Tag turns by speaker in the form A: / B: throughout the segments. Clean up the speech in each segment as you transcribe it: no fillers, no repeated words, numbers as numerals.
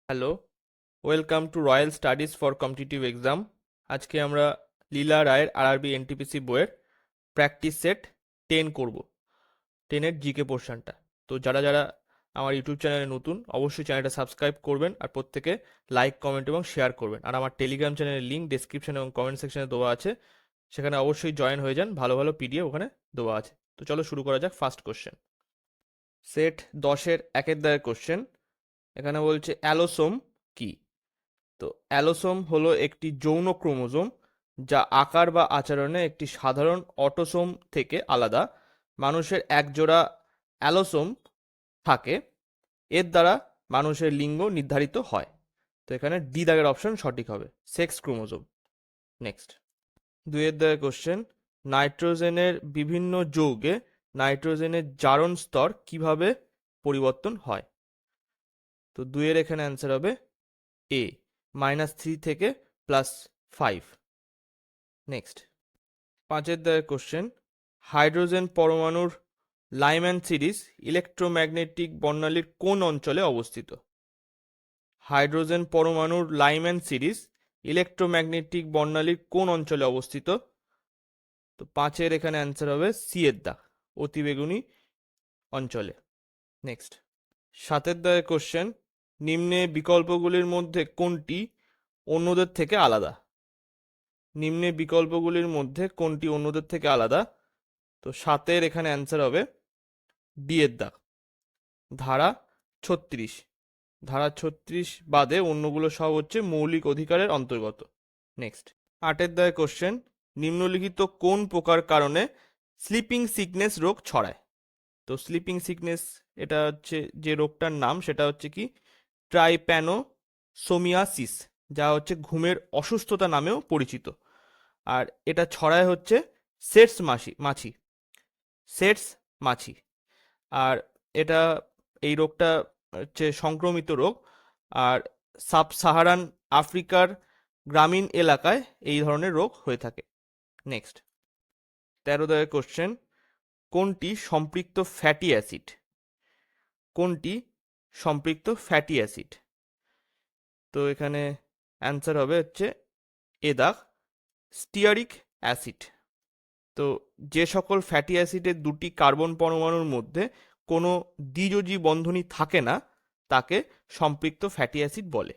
A: Hello, welcome to royal studies for competitive exam. আজকে আমরা লীলা রায়ের আরআরবি এনটিপিসি বইয়ের প্র্যাকটিস সেট 10 করব, 10-এর জিকে পোর্শনটা। তো যারা যারা আমার ইউটিউব চ্যানেলে নতুন, অবশ্যই চ্যানেলটা সাবস্ক্রাইব করবেন আর প্রত্যেকে লাইক, কমেন্ট এবং শেয়ার করবেন। আর আমার টেলিগ্রাম চ্যানেলের লিঙ্ক ডেসক্রিপশন এবং কমেন্ট সেকশনে দেওয়া আছে, সেখানে অবশ্যই জয়েন হয়ে যান। ভালো ভালো পিডিএফ ওখানে দেওয়া আছে। তো চলো শুরু করা যাক। ফার্স্ট কোশ্চেন, সেট 10-এর 1-এর দাগের কোশ্চেন। এখানে বলছে অ্যালোসোম কি? তো অ্যালোসোম হলো একটি যৌন ক্রোমোজোম যা আকার বা আচরণে একটি সাধারণ অটোসোম থেকে আলাদা। মানুষের একজোড়া অ্যালোসোম থাকে, এর দ্বারা মানুষের লিঙ্গ নির্ধারিত হয়। তো এখানে ডি দাগের অপশন সঠিক হবে, সেক্স ক্রোমোজোম। নেক্সট, 2-এর দাগের কোশ্চেন, নাইট্রোজেনের বিভিন্ন যৌগে নাইট্রোজেনের জারণ স্তর কিভাবে পরিবর্তন হয়? তো 2-এর এখানে অ্যান্সার হবে এ, -3 থেকে +5। নেক্সট, 5-এর দাগের কোশ্চেন, হাইড্রোজেন পরমাণুর লাইম্যান সিরিজ ইলেকট্রোম্যাগনেটিক বর্ণালীর কোন অঞ্চলে অবস্থিত? হাইড্রোজেন পরমাণুর লাইম্যান সিরিজ ইলেকট্রোম্যাগনেটিক বর্ণালীর কোন অঞ্চলে অবস্থিত? তো 5-এর এখানে অ্যান্সার হবে সি এর দাগ, অতিবেগুনি অঞ্চলে। নেক্সট, 7-এর দাগের কোশ্চেন, নিম্নে বিকল্পগুলির মধ্যে কোনটি অন্যদের থেকে আলাদা? নিম্নে বিকল্পগুলির মধ্যে কোনটি অন্যদের থেকে আলাদা? তো 7-এর এখানে অ্যান্সার হবে ডি এর দাগ, ধারা 36। ধারা 36 বাদে অন্যগুলো সব হচ্ছে মৌলিক অধিকারের অন্তর্গত। নেক্সট, 8-এর দাগের কোশ্চেন, নিম্নলিখিত কোন প্রকার কারণে স্লিপিং সিকনেস রোগ ছড়ায়? তো স্লিপিং সিকনেস, এটা হচ্ছে যে রোগটার নাম, সেটা হচ্ছে কি ট্রাইপ্যানোসোমিয়াসিস, যা হচ্ছে ঘুমের অসুস্থতা নামেও পরিচিত। আর এটা ছড়ায় হচ্ছে সেটস মাছি, সেটস মাছি। আর এটা, এই রোগটা হচ্ছে সংক্রমিত রোগ। আর সাব সাহারান আফ্রিকার গ্রামীণ এলাকায় এই ধরনের রোগ হয়ে থাকে। নেক্সট, 13 দাগের কোশ্চেন, কোনটি সম্পৃক্ত ফ্যাটি অ্যাসিড? কোনটি সম্পৃক্ত ফ্যাটি অ্যাসিড? তো এখানে অ্যান্সার হবে হচ্ছে এ দাগ, স্টিয়ারিক অ্যাসিড। তো যে সকল ফ্যাটি অ্যাসিডের দুটি কার্বন পরমাণুর মধ্যে কোনো দ্বিযোজী বন্ধনী থাকে না, তাকে সম্পৃক্ত ফ্যাটি অ্যাসিড বলে।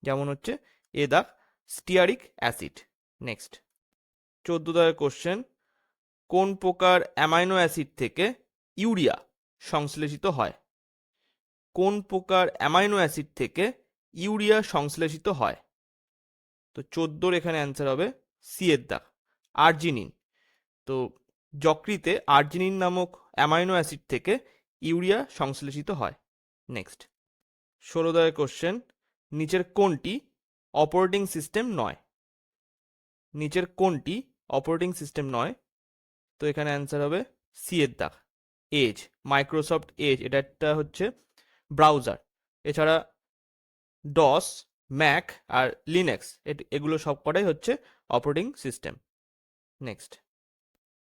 A: যেমন হচ্ছে এ দাগ, স্টিয়ারিক অ্যাসিড। নেক্সট, 14 দাগের কোশ্চেন, কোন প্রকার অ্যামাইনো অ্যাসিড থেকে ইউরিয়া সংশ্লেষিত হয়? কোন প্রকার অ্যামাইনো অ্যাসিড থেকে ইউরিয়া সংশ্লেষিত হয়? তো 14-র এখানে অ্যান্সার হবে সি এর দাগ, আর্জিনিন। তো যকৃতে আর্জিনিন নামক অ্যামাইনো অ্যাসিড থেকে ইউরিয়া সংশ্লেষিত হয়। নেক্সট, 16 দাগের কোশ্চেন, নিচের কোনটি অপারেটিং সিস্টেম নয়? নিচের কোনটি অপারেটিং সিস্টেম নয়? তো এখানে অ্যান্সার হবে সি এর দাগ, এজ, মাইক্রোসফট এজ। এটা একটা হচ্ছে ব্রাউজার। এছাড়া ডস, ম্যাক আর লিনাক্স, এগুলো সব কটাই হচ্ছে অপারেটিং সিস্টেম। নেক্সট,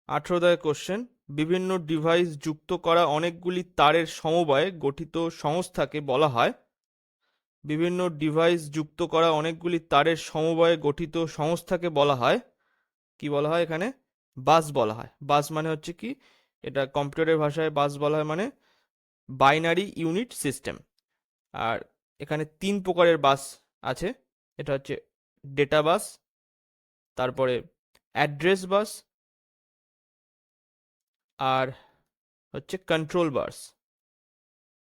A: 18 দাগের কোশ্চেন, বিভিন্ন ডিভাইস যুক্ত করা অনেকগুলি তারের সমবায়ে গঠিত সংস্থাকে বলা হয়? বিভিন্ন ডিভাইস যুক্ত করা অনেকগুলি তারের সমবায়ে গঠিত সংস্থাকে বলা হয় কি? বলা হয় এখানে বাস বলা হয়। বাস মানে হচ্ছে কি, এটা কম্পিউটারের ভাষায় বাস বলা হয় মানে বাইনারি ইউনিট সিস্টেম। আর এখানে 3 প্রকারের বাস আছে। এটা হচ্ছে ডেটা বাস, তারপরে অ্যাড্রেস বাস, আর হচ্ছে control bus.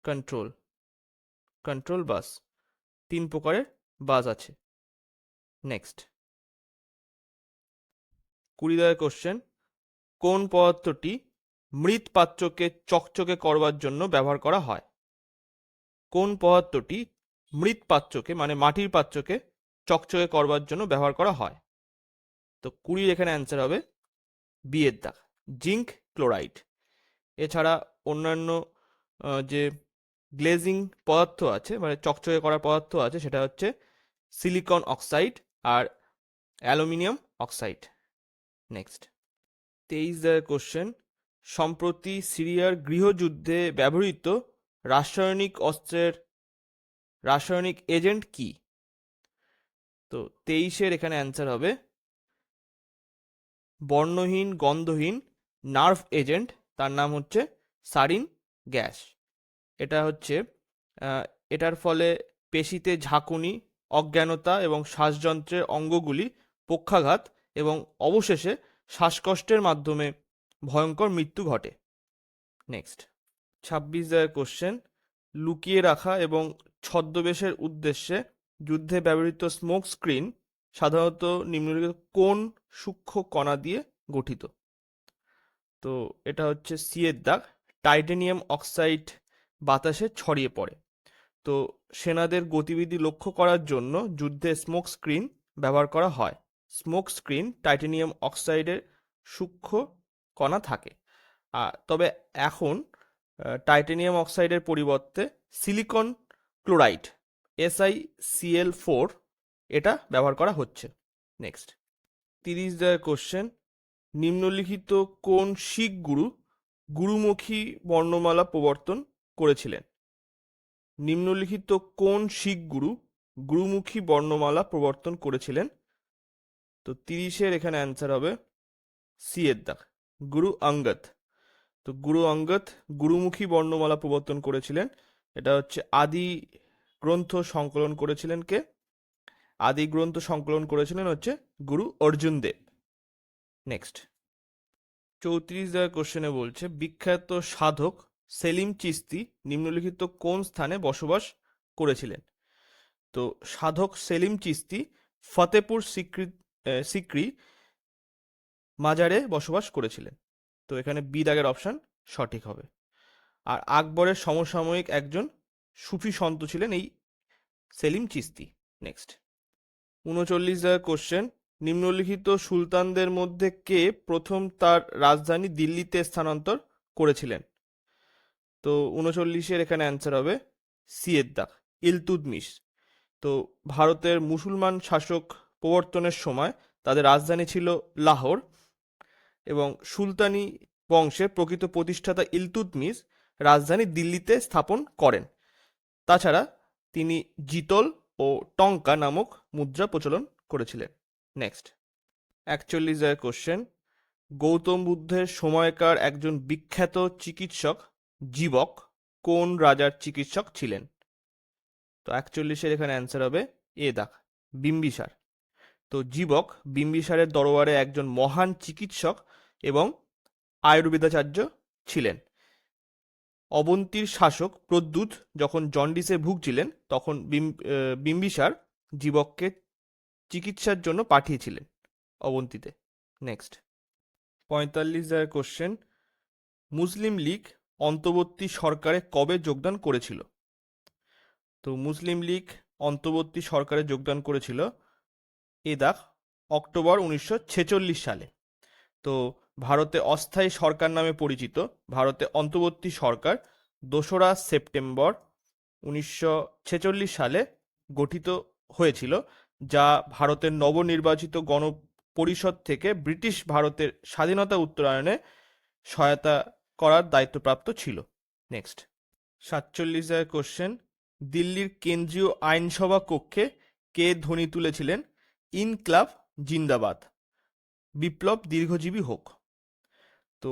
A: Control control bus, 3 প্রকারের বাস আছে। নেক্সট, 20 দাগের কোশ্চেন, কোন পদার্থটি মৃৎ পাত্রকে চকচকে করবার জন্য ব্যবহার করা হয়? কোন পদার্থটি মৃৎ পাত্রকে মানে মাটির পাত্রকে চকচকে করবার জন্য ব্যবহার করা হয়? তো 20 এখানে অ্যান্সার হবে বি এর দাগ, জিঙ্ক ক্লোরাইড। এছাড়া অন্যান্য যে গ্লেজিং পদার্থ আছে, মানে চকচকে করার পদার্থ আছে, সেটা হচ্ছে সিলিকন অক্সাইড আর অ্যালুমিনিয়াম অক্সাইড। নেক্সট, 23 কোশ্চেন, সম্প্রতি সিরিয়ার গৃহযুদ্ধে ব্যবহৃত রাসায়নিক অস্ত্রের রাসায়নিক এজেন্ট কি? তো 23-এর এখানে অ্যান্সার হবে বর্ণহীন গন্ধহীন নার্ভ এজেন্ট, তার নাম হচ্ছে সারিন গ্যাস। এটা হচ্ছে এটার ফলে পেশিতে ঝাঁকুনি, অজ্ঞানতা এবং শ্বাসযন্ত্রের অঙ্গগুলি পক্ষাঘাত এবং অবশেষে শ্বাসকষ্টের মাধ্যমে ভয়ঙ্কর মৃত্যু ঘটে। নেক্সট 26 কোশ্চেন, লুকিয়ে রাখা এবং ছদ্মবেশের উদ্দেশ্যে যুদ্ধে ব্যবহৃত স্মোক স্ক্রিন সাধারণত নিম্নলিখিত কোন সূক্ষ্ম কণা দিয়ে গঠিত? তো এটা হচ্ছে সি এর দাগ, টাইটেনিয়াম অক্সাইড বাতাসে ছড়িয়ে পড়ে। তো সেনাদের গতিবিধি লক্ষ্য করার জন্য যুদ্ধে স্মোক স্ক্রিন ব্যবহার করা হয়। স্মোক স্ক্রিন টাইটেনিয়াম অক্সাইডের সূক্ষ্ম কণা থাকে। তবে এখন টাইটেনিয়াম অক্সাইডের পরিবর্তে সিলিকন ক্লোরাইড SiCl4 এটা ব্যবহার করা হচ্ছে। নেক্সট 30 কোশ্চেন, নিম্নলিখিত কোন শিখ গুরু গুরুমুখী বর্ণমালা প্রবর্তন করেছিলেন? নিম্নলিখিত কোন শিখ গুরু গুরুমুখী বর্ণমালা প্রবর্তন করেছিলেন? তো 30-এর এখানে অ্যান্সার হবে সি এর দাগ, গুরু অঙ্গদ। তো গুরু অঙ্গদ গুরুমুখী বর্ণমালা প্রবর্তন করেছিলেন। এটা হচ্ছে আদি গ্রন্থ সংকলন করেছিলেন কে? আদি গ্রন্থ সংকলন করেছিলেন হচ্ছে গুরু অর্জুন দেব। নেক্সট 34 কোশ্চেনে বলছে বিখ্যাত সাধক সেলিম চিশতি নিম্নলিখিত কোন স্থানে বসবাস করেছিলেন? তো সাধক সেলিম চিশতি ফতেপুর সিক্রি মাজারে বসবাস করেছিলেন। তো এখানে বি দাগের অপশন সঠিক হবে। আর আকবরের সমসাময়িক একজন সুফি সন্ত ছিলেন এই সেলিম চিশতি। নেক্সট 39 কোশ্চেন, নিম্নলিখিত সুলতানদের মধ্যে কে প্রথম তার রাজধানী দিল্লিতে স্থানান্তর করেছিলেন? তো 39-এর এখানে অ্যান্সার হবে সি এর দাগ, ইলতুৎমিশ। তো ভারতের মুসলমান শাসক প্রবর্তনের সময় তাদের রাজধানী ছিল লাহোর এবং সুলতানি বংশের প্রকৃত প্রতিষ্ঠাতা ইলতুৎমিশ রাজধানী দিল্লিতে স্থাপন করেন। তাছাড়া তিনি জিতল ও টঙ্কা নামক মুদ্রা প্রচলন করেছিলেন। নেক্সট 41 কোশ্চেন, গৌতম বুদ্ধের সময়কার একজন বিখ্যাত চিকিৎসক জীবক কোন রাজার চিকিৎসক ছিলেন? তো 41-এর এখানে অ্যান্সার হবে এ দাগ, বিম্বিসার। তো জীবক বিম্বিসারের দরবারে একজন মহান চিকিৎসক এবং আয়ুর্বেদাচার্য ছিলেন। অবন্তীর শাসক প্রদ্যুৎ যখন জন্ডিসে ভুগছিলেন তখন বিম্বিসার জীবককে চিকিৎসার জন্য পাঠিয়েছিলেন অবন্তীতে। নেক্সট 45 কোশ্চেন, মুসলিম লীগ অন্তর্বর্তী সরকারে কবে যোগদান করেছিল? তো মুসলিম লীগ অন্তর্বর্তী সরকারে যোগদান করেছিল এ দাগ অক্টোবর 1946 সালে। তো ভারতে অস্থায়ী সরকার নামে পরিচিত ভারতে অন্তর্বর্তী সরকার 2রা সেপ্টেম্বর 1946 সালে গঠিত হয়েছিল, যা ভারতের নবনির্বাচিত গণপরিষদ থেকে ব্রিটিশ ভারতের স্বাধীনতা উত্তরায়ণে সহায়তা করার দায়িত্বপ্রাপ্ত ছিল। নেক্সট 47 কোশ্চেন, দিল্লির কেন্দ্রীয় আইনসভা কক্ষে কে ধ্বনি তুলেছিলেন ইনকলাব জিন্দাবাদ, বিপ্লব দীর্ঘজীবী হোক? তো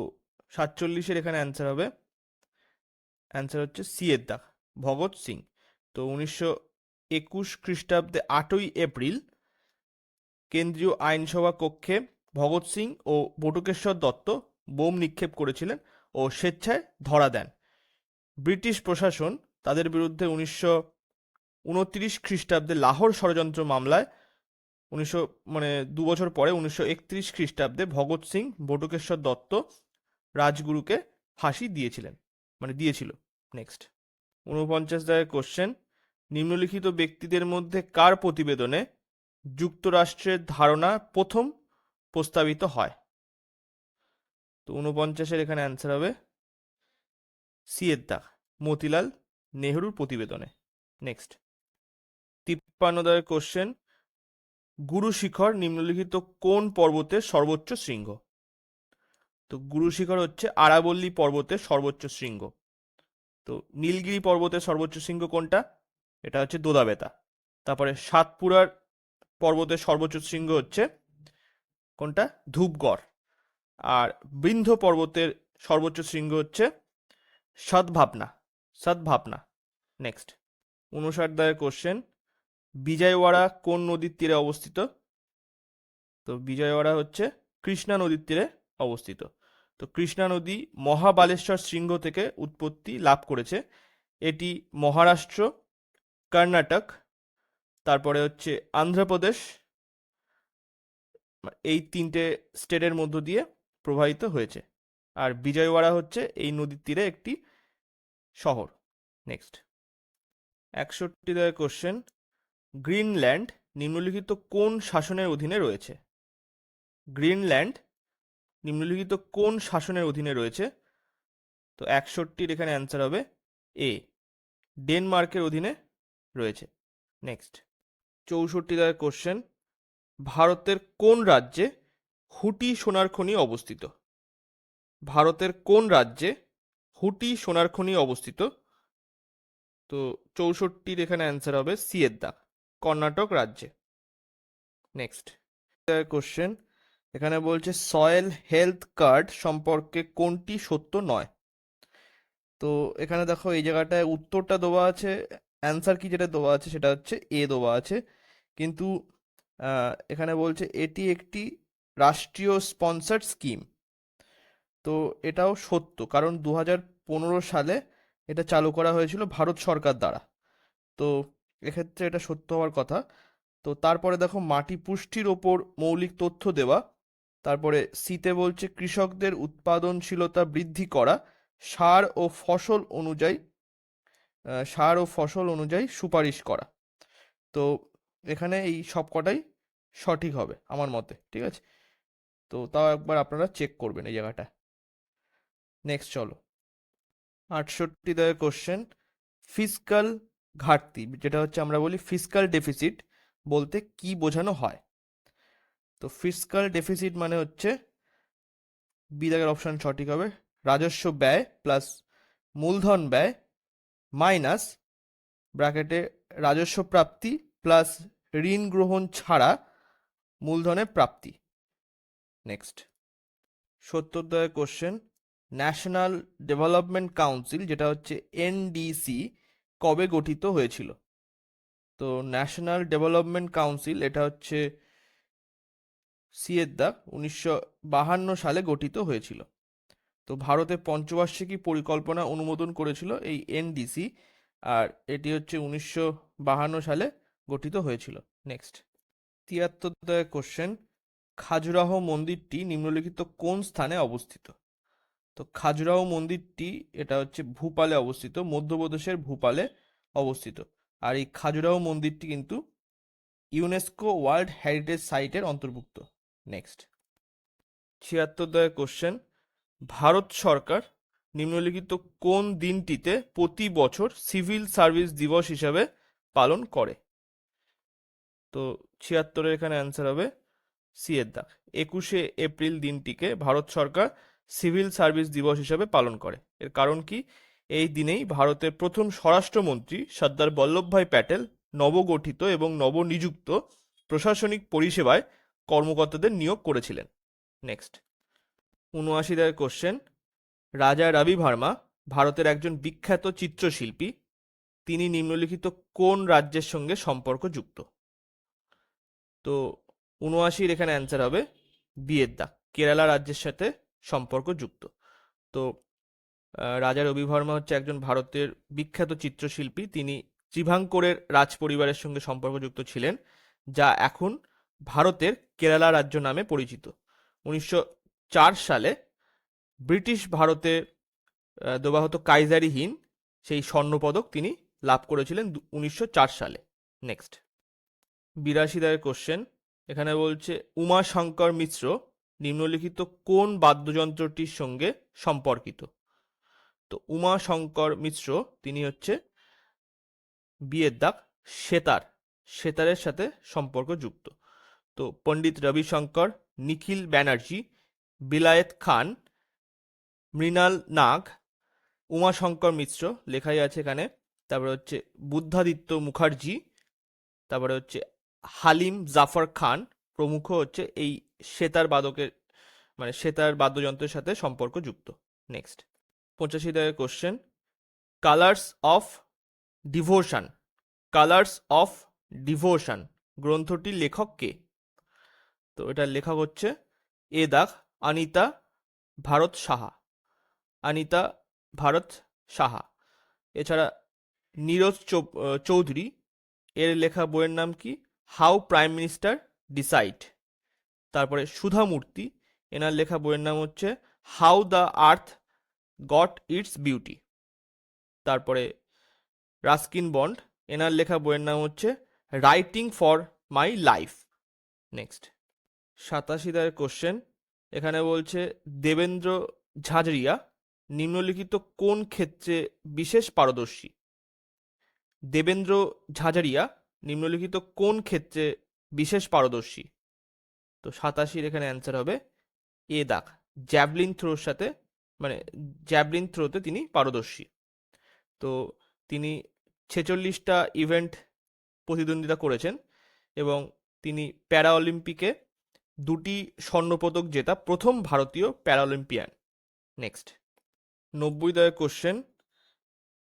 A: 47-এর এখানে অ্যান্সার হচ্ছে সি এর দাগ, ভগৎ সিং। তো 1921 খ্রিস্টাব্দে 8ই এপ্রিল কেন্দ্রীয় আইনসভা কক্ষে ভগৎ সিং ও বটুকেশ্বর দত্ত বোম নিক্ষেপ করেছিলেন ও স্বেচ্ছায় ধরা দেন। ব্রিটিশ প্রশাসন তাদের বিরুদ্ধে 1929 খ্রিস্টাব্দে লাহোর ষড়যন্ত্র মামলায় 2 বছর পরে 1931 খ্রিস্টাব্দে ভগৎ সিং বটুকেশ্বর দত্ত রাজগুরুকে ফাঁসি দিয়েছিল। নেক্সট 49 কোশ্চেন, নিম্নলিখিত ব্যক্তিদের মধ্যে কার প্রতিবেদনে যুক্তরাষ্ট্রের ধারণা প্রথম প্রস্তাবিত হয়? তো 49-এর এখানে অ্যান্সার হবে সি এর দাগ, মতিলাল নেহরুর প্রতিবেদনে। নেক্সট 53 কোশ্চেন, গুরু শিখর নিম্নলিখিত কোন পর্বতের সর্বোচ্চ শৃঙ্গ? তো গুরু শিখর হচ্ছে আরাবল্লী পর্বতের সর্বোচ্চ শৃঙ্গ। তো নীলগিরি পর্বতের সর্বোচ্চ শৃঙ্গ কোনটা? এটা হচ্ছে দোদাবেতা। তারপরে সাতপুরার পর্বতের সর্বোচ্চ শৃঙ্গ হচ্ছে কোনটা? ধূপগড়। আর বিন্ধ্য পর্বতের সর্বোচ্চ শৃঙ্গ হচ্ছে সদভাবনা। সদভাবনা। নেক্সট 59 দাগের কোশ্চেন, বিজয়ওয়াড়া কোন নদীর তীরে অবস্থিত? তো বিজয়ওয়াড়া হচ্ছে কৃষ্ণা নদীর তীরে অবস্থিত। তো কৃষ্ণা নদী মহাবালেশ্বর শৃঙ্গ থেকে উৎপত্তি লাভ করেছে। এটি মহারাষ্ট্র, কর্ণাটক, তারপরে হচ্ছে অন্ধ্রপ্রদেশ, এই তিনটে স্টেটের মধ্য দিয়ে প্রবাহিত হয়েছে। আর বিজয়ওয়াড়া হচ্ছে এই নদীর তীরে একটি শহর। নেক্সট 61 দাগের কোশ্চেন, গ্রিনল্যান্ড নিম্নলিখিত কোন শাসনের অধীনে রয়েছে? গ্রিনল্যান্ড নিম্নলিখিত কোন শাসনের অধীনে রয়েছে? তো 61 এখানে অ্যান্সার হবে এ, ডেনমার্কের অধীনে রয়েছে। নেক্সট 64 দাগের কোশ্চেন, ভারতের কোন রাজ্যে হুটি সোনার খনি অবস্থিত? ভারতের কোন রাজ্যে হুটি সোনার খনি অবস্থিত? তো 64 এখানে অ্যান্সার হবে সি এর দাগ, কর্ণাটক রাজ্যে। নেক্সট কোশ্চেন, এখানে বলছে সয়েল হেলথ কার্ড সম্পর্কে কোনটি সত্য নয়? তো এখানে দেখো এই জায়গাটায় উত্তরটা দেওয়া আছে, অ্যান্সার কি যেটা দেওয়া আছে সেটা হচ্ছে এ দেওয়া আছে, কিন্তু এখানে বলছে এটি একটি রাষ্ট্রীয় স্পন্সার্ড স্কিম। তো এটাও সত্য, কারণ 2015 সালে এটা চালু করা হয়েছিল ভারত সরকার দ্বারা। তো এক্ষেত্রে এটা সত্য হওয়ার কথা। তো তারপরে দেখো মাটি পুষ্টির ওপর মৌলিক তথ্য দেওয়া। তারপরে সিতে বলছে কৃষকদের উৎপাদনশীলতা বৃদ্ধি করা, সার ও ফসল অনুযায়ী সুপারিশ করা। তো এখানে এই সব কটাই সঠিক হবে আমার মতে, ঠিক আছে? তো তাও একবার আপনারা চেক করবেন এই জায়গাটা। নেক্সট চলো 68 দাগের কোশ্চেন, ফিসকাল ঘাটতি, যেটা হচ্ছে আমরা বলি ফিসকাল ডেফিসিট, বলতে কি বোঝানো হয়? তো ফিসকাল ডেফিসিট মানে হচ্ছে বি দাগের অপশন সঠিক হবে, রাজস্ব ব্যয় প্লাস মূলধন ব্যয় মাইনাস ব্র্যাকেটে রাজস্ব প্রাপ্তি প্লাস ঋণ গ্রহণ ছাড়া মূলধনের প্রাপ্তি। নেক্সট 70 দাগের কোশ্চেন, ন্যাশনাল ডেভেলপমেন্ট কাউন্সিল যেটা হচ্ছে এনডিসি কবে গঠিত হয়েছিল? তো ন্যাশনাল ডেভেলপমেন্ট কাউন্সিল এটা হচ্ছে সি এর দাগ, 1952 সালে গঠিত হয়েছিল। তো ভারতের পঞ্চবার্ষিকী পরিকল্পনা অনুমোদন করেছিল এই এনডিসি, আর এটি হচ্ছে 1952 সালে গঠিত হয়েছিল। নেক্সট 73 দাগের কোশ্চেন, খাজুরাহো মন্দিরটি নিম্নলিখিত কোন স্থানে অবস্থিত? তো খাজুরাহো মন্দিরটি এটা হচ্ছে ভূপালে অবস্থিত, মধ্যপ্রদেশের ভূপালে অবস্থিত। আর এই খাজুরাহো মন্দিরটি কিন্তু ইউনেস্কো ওয়ার্ল্ড হেরিটেজ সাইটের অন্তর্ভুক্ত। নেক্সট 76 দাগের কোশ্চেন, ভারত সরকার নিম্নলিখিত কোন দিনটিতে প্রতি বছর সিভিল সার্ভিস দিবস হিসাবে পালন করে? তো 76-এর এখানে অ্যান্সার হবে সি এর দাগ, 21শে এপ্রিল দিনটিকে ভারত সরকার সিভিল সার্ভিস দিবস হিসাবে পালন করে। এর কারণ কি? এই দিনেই ভারতের প্রথম স্বরাষ্ট্রমন্ত্রী সর্দার বল্লভভাই প্যাটেল নবগঠিত এবং নবনিযুক্ত প্রশাসনিক পরিষেবায় কর্মকর্তাদের নিয়োগ করেছিলেন। নেক্সট 79 দাগের কোশ্চেন, রাজা রবি ভার্মা ভারতের একজন বিখ্যাত চিত্রশিল্পী, তিনি নিম্নলিখিত কোন রাজ্যের সঙ্গে সম্পর্কযুক্ত? তো 79 এখানে অ্যান্সার হবে বি এর দাগ, কেরালা রাজ্যের সাথে সম্পর্কযুক্ত। তো রাজা রবি ভার্মা হচ্ছে একজন ভারতের বিখ্যাত চিত্রশিল্পী, তিনি ত্রিভাঙ্করের রাজ পরিবারের সঙ্গে সম্পর্কযুক্ত ছিলেন, যা এখন ভারতের কেরালা রাজ্য নামে পরিচিত। 1904 সালে ব্রিটিশ ভারতে দেওয়া হতো কাইজারি হিন্দ, সেই স্বর্ণপদক তিনি লাভ করেছিলেন 1904 সালে। নেক্সট 82 দাগের কোশ্চেন, এখানে বলছে উমাশঙ্কর মিশ্র নিম্নলিখিত কোন বাদ্যযন্ত্রটির সঙ্গে সম্পর্কিত? তো উমাশঙ্কর মিশ্র তিনি হচ্ছে বি এর দাগ, সেতার, সেতারের সাথে সম্পর্কযুক্ত। তো পণ্ডিত রবিশঙ্কর, নিখিল ব্যানার্জি, বিলায়েত খান, মৃণাল নাগ, উমাশঙ্কর মিশ্র লেখাই আছে এখানে তারপরে হচ্ছে বুদ্ধাদিত্য মুখার্জি, তারপরে হচ্ছে হালিম জাফর খান প্রমুখ হচ্ছে এই সেতার বাদ্যযন্ত্রের সাথে সম্পর্কযুক্ত। নেক্সট 85 দাগের question, colours of devotion, colours of devotion গ্রন্থটির লেখক কে? তো এটার লেখক হচ্ছে এ দাগ অনিতা ভারত সাহা, অনিতা ভারত সাহা। এছাড়া নীরজ চৌধুরী, এর লেখা বইয়ের নাম কি? How prime minister decide. তারপরে সুধা মূর্তি, এনার লেখা বইয়ের নাম হচ্ছে how the earth goat it's beauty. তারপরে রাস্কিন বন্ড, এনার লেখা বইয়ের নাম হচ্ছে writing for my life. Next 87 দাগের কোশ্চেন, এখানে বলছে দেবেন্দ্র ঝাঝরিয়া নিম্নলিখিত কোন ক্ষেত্রে বিশেষ পারদর্শী? দেবেন্দ্র ঝাঝরিয়া নিম্নলিখিত কোন ক্ষেত্রে বিশেষ পারদর্শী? তো 87 এখানে অ্যান্সার হবে এ দাগ জ্যাভলিন থ্রোর সাথে, জ্যাভলিন থ্রোতে তিনি পারদর্শী। তো তিনি 46টা ইভেন্ট প্রতিদ্বন্দ্বিতা করেছেন এবং তিনি প্যারা অলিম্পিকে 2টি স্বর্ণপদক জেতা প্রথম ভারতীয় প্যারাঅলিম্পিয়ান। নেক্সট 90 দাগের কোশ্চেন,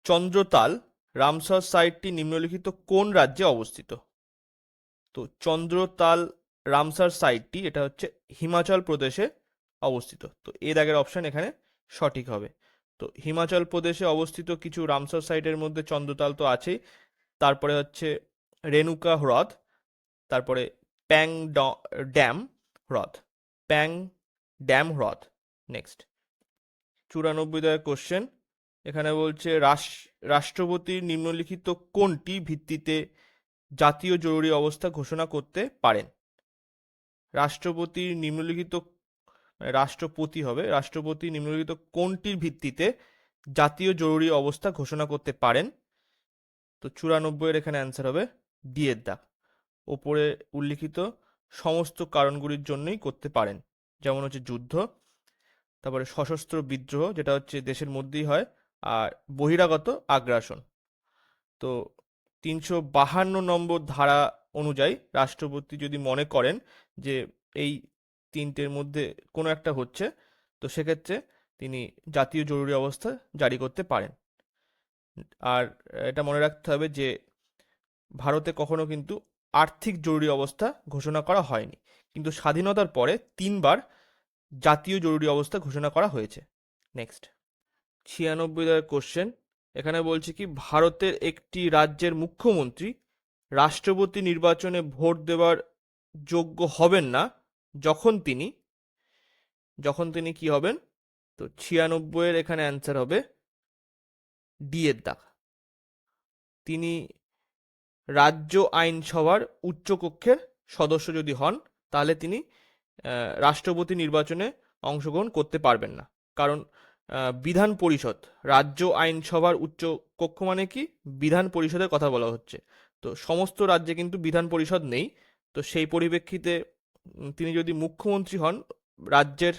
A: চন্দ্রতাল রামসার সাইটটি নিম্নলিখিত কোন রাজ্যে অবস্থিত? তো চন্দ্রতাল রামসার সাইটটি এটা হচ্ছে হিমাচল প্রদেশে অবস্থিত। তো এ দাগের অপশন এখানে সঠিক হবে। তো হিমাচল প্রদেশে অবস্থিত কিছু রামসার সাইটের মধ্যে চন্দ্রতাল তো আছেই, তারপরে হচ্ছে রেণুকা হ্রদ, তারপরে প্যাং ড্যাম হ্রদ, প্যাং ড্যাম হ্রদ। নেক্সট 94 দাগের কোশ্চেন, এখানে বলছে রাষ্ট্রপতি নিম্নলিখিত কোনটি ভিত্তিতে জাতীয় জরুরি অবস্থা ঘোষণা করতে পারেন? রাষ্ট্রপতি নিম্নলিখিত রাষ্ট্রপতি হবে, রাষ্ট্রপতি নিম্নলিখিত কোনটির ভিত্তিতে জাতীয় জরুরি অবস্থা ঘোষণা করতে পারেন? তো 94 এখানে অ্যান্সার হবে ডি এর দাগ, ওপরে উল্লিখিত সমস্ত কারণগুলির জন্যই করতে পারেন, যেমন হচ্ছে যুদ্ধ, তারপরে সশস্ত্র বিদ্রোহ যেটা হচ্ছে দেশের মধ্যেই হয়, আর বহিরাগত আগ্রাসন। তো 352 নম্বর ধারা অনুযায়ী রাষ্ট্রপতি যদি মনে করেন যে এই তিনটের মধ্যে কোনো একটা হচ্ছে, তো সেক্ষেত্রে তিনি জাতীয় জরুরি অবস্থা জারি করতে পারেন। আর এটা মনে রাখতে হবে যে ভারতে কখনো কিন্তু আর্থিক জরুরি অবস্থা ঘোষণা করা হয়নি, কিন্তু স্বাধীনতার পরে 3বার জাতীয় জরুরি অবস্থা ঘোষণা করা হয়েছে। নেক্সট 96 দাগের কোশ্চেন, এখানে বলছে কি ভারতের একটি রাজ্যের মুখ্যমন্ত্রী রাষ্ট্রপতি নির্বাচনে ভোট দেওয়ার যোগ্য হবেন না যখন তিনি কি হবেন? তো 96 এখানে অ্যান্সার হবে ডি এর দাগ, তিনি রাজ্য আইনসভার উচ্চকক্ষের সদস্য যদি হন, তাহলে তিনি রাষ্ট্রপতি নির্বাচনে অংশগ্রহণ করতে পারবেন না। কারণ বিধান পরিষদ, রাজ্য আইনসভার উচ্চ কক্ষ মানে কি বিধান পরিষদের কথা বলা হচ্ছে। তো সমস্ত রাজ্যে কিন্তু বিধান পরিষদ নেই। তো সেই পরিপ্রেক্ষিতে তিনি যদি মুখ্যমন্ত্রী হন রাজ্যের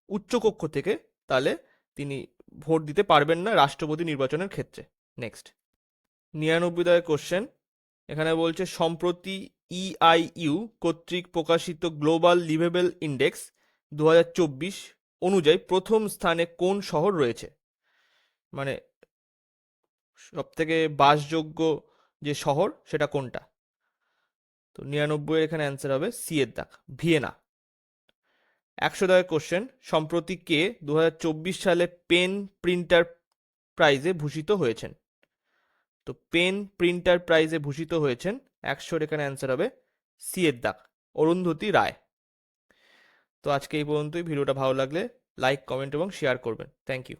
A: উচ্চকক্ষ থেকে, তাহলে তিনি ভোট দিতে পারবেন না রাষ্ট্রপতি নির্বাচনের ক্ষেত্রে। নেক্সট 99 দাগের কোশ্চেন, এখানে বলছে সম্প্রতি ইআইইউ কর্তৃক প্রকাশিত গ্লোবাল লিভেবল ইন্ডেক্স 2024 অনুযায়ী প্রথম স্থানে কোন শহর রয়েছে? মানে সব থেকে বাসযোগ্য যে শহর সেটা কোনটা? তো 99 এখানে অ্যান্সার হবে সি এর দাগ, ভিয়েনা। 100 দাগের কোশ্চেন, সম্প্রতি কে 2024 সালে পেন প্রিন্টার প্রাইজে ভূষিত হয়েছেন? তো পেন প্রিন্টার প্রাইজে ভূষিত হয়েছেন 100 এখানে অ্যান্সার হবে সি এর দাগ, অরুন্ধতী রায়। তো আজকে এই পর্যন্তই। ভিডিওটা ভালো লাগলে লাইক, কমেন্ট এবং শেয়ার করবেন। Thank you.